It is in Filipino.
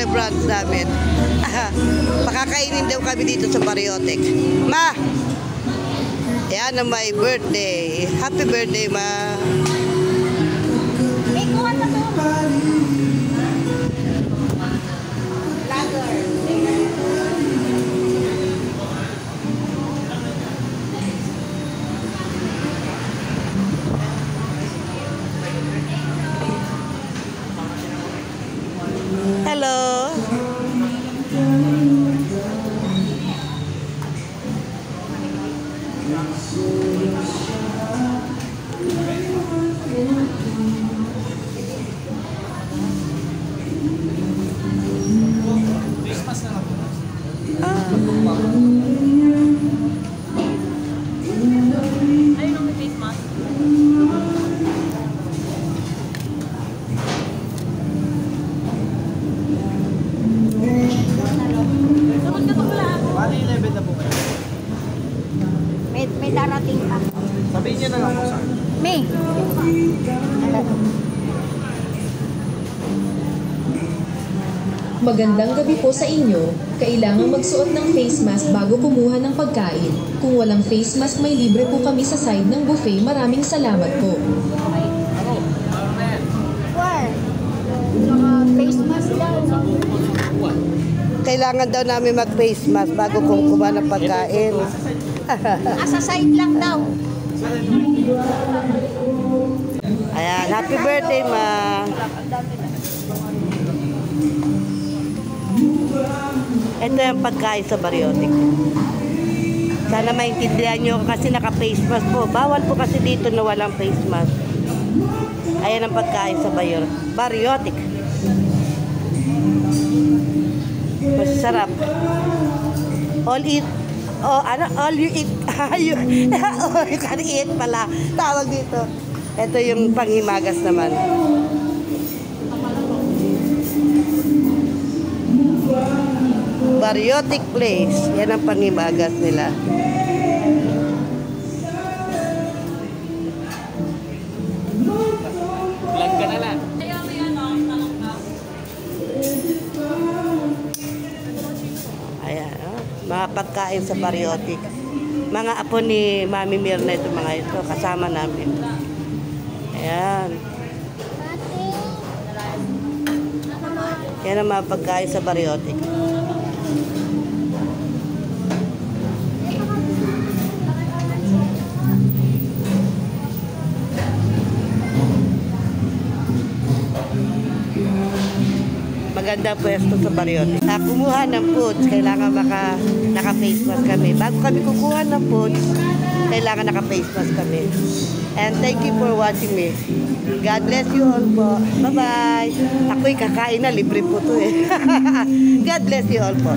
celebrant namin. Pakakainin daw kami dito sa Bariotic. Ma! Yan ang my birthday. Happy birthday, Ma! May kuha na to. Lager. Hello! Ayun ang face mask. Sunod ka pa pala. Bali 11 na po kayo. May darating pa. Sabihin niyo na lang po sa akin. May. Magandang gabi po sa inyo. Kailangang magsuot ng face mask bago kumuha ng pagkain. Kung walang face mask, may libre po kami sa side ng buffet. Maraming salamat po. Where? Face mask lang. Kailangan daw namin mag-face mask bago kumuha ng pagkain. Sa side lang daw. Ayan, happy birthday, Ma! Ito yung pagkain sa Bariotic. Sana maintindihan nyo kasi naka-face mask po. Bawal po kasi dito na walang face mask. Ayan ang pagkain sa Bariotic. Masarap. All eat. Oh, ano? All you eat. All you can eat pala. Tawag dito. Ito yung panghimagas naman. Bariotic Place. Yan ang panghimagas nila. Vlog ka na lang. Ayan, oh, mga pagkain sa Bariotic. Mga apo ni Mami Mirna ito, mga ito, kasama namin. Ayan. Yan ang mga pagkain sa Bariotic. Maganda pwesto sa Bariotic. Kumuha ng foods, kailangan naka-face mask kami. Bago kami kukuha ng foods, kailangan naka-face mask kami. And thank you for watching me. God bless you all po. Bye-bye. Ako'y kakain na, libre po to eh. God bless you all po.